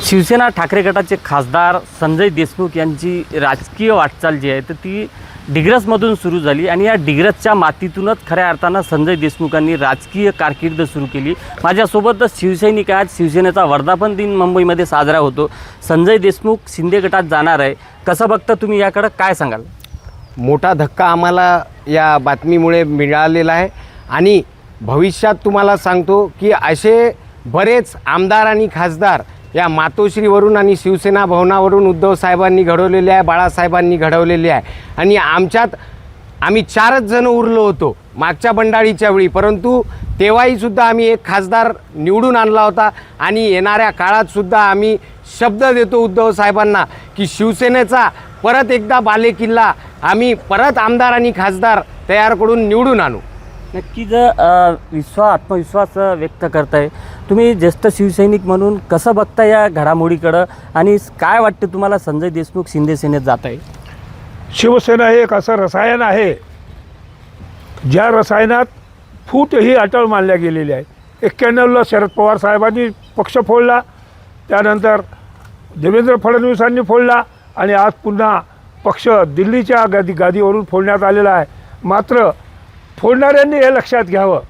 शिवसेना ठाकरे गटाचे खासदार संजय देशमुख यांची राजकीय वाटचाल जी आहे तर ती डिग्रसमधून सुरू झाली आणि या डिग्रसच्या मातीतूनच खऱ्या अर्थानं संजय देशमुखांनी राजकीय कारकीर्द सुरू केली। माझ्यासोबतच शिवसैनिक आहेत। शिवसेनेचा वर्धापन दिन मुंबईमध्ये साजरा होतो। संजय देशमुख शिंदे गटात जाणार आहे, कसं बघता तुम्ही, याकडे काय सांगाल? मोठा धक्का आम्हाला या बातमीमुळे मिळालेला आहे आणि भविष्यात तुम्हाला सांगतो की असे बरेच आमदार आणि खासदार या मातोश्रीवरून आणि शिवसेना भवनावरून उद्धव साहेबांनी घडवलेले आहे, बाळासाहेबांनी घडवलेले आहे आणि आम्ही 4च जण उरलो होतो मागच्या बंडाळीच्या वेळी, परंतु तेव्हाही सुद्धा आम्ही एक खासदार निवडून आणला होता आणि येणाऱ्या काळात सुद्धा आम्ही शब्द देतो उद्धव साहेबांना की शिवसेनेचा परत एकदा बालेकिल्ला आम्ही परत आमदार आणि खासदार तयार करून निवडून आणू। नक्कीच आत्मविश्वास व्यक्त करताय तुम्ही ज्येष्ठ शिवसैनिक म्हणून, कसं बघता या घडामोडीकडं आणि काय वाटतं तुम्हाला संजय देशमुख शिंदे सेनेत जात आहे? शिवसेना हे एक असं रसायन आहे ज्या रसायनात फूट ही अटळ मानल्या गेलेली आहे। 91ला शरद पवार साहेबांनी पक्ष फोडला, त्यानंतर देवेंद्र फडणवीसांनी फोडला आणि आज पुन्हा पक्ष दिल्लीच्या गादीवरून फोडण्यात आलेला आहे। मात्र फोडणाऱ्यांनी हे लक्षात घ्यावं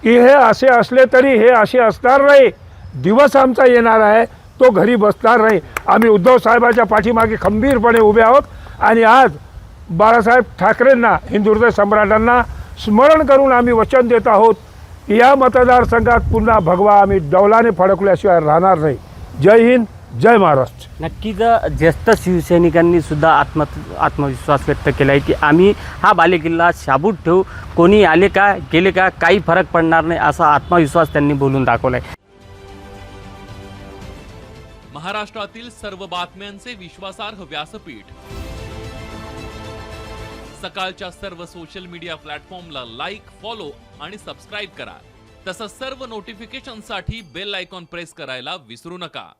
की हे असे असले तरी हे असे असणार नाही। दिवस आमचा येणार आहे, तो घरी बसणार नाही। आम्ही उद्धव साहेबांच्या पाठीमागे खंबीरपणे उभे आहोत आणि आज बाळासाहेब ठाकरेंना, हिंदुहृदय सम्राटांना स्मरण करून आम्ही वचन देत आहोत की या मतदारसंघात पुन्हा भगवा आम्ही डौलाने फडकल्याशिवाय राहणार नाही। जय हिंद, जय महाराष्ट्र। नक्कीच ज्येष्ठ शिवसैनिकांनी सुद्धा आत्मविश्वास व्यक्त केला आहे की आम्ही हा बालेकिल्ला शाबूत ठेवू, कोणी आले का गेले का काही फरक पडणार नाही, असा आत्मविश्वास त्यांनी बोलून दाखवला आहे। महाराष्ट्रातील सर्व बातम्यांचे विश्वासार्ह व्यासपीठ, सकाळच्या सर्व सोशल मीडिया प्लॅटफॉर्मला लाईक, फॉलो आणि सबस्क्राईब करा। तसंच सर्व नोटिफिकेशनसाठी बेल आयकॉन प्रेस करायला विसरू नका।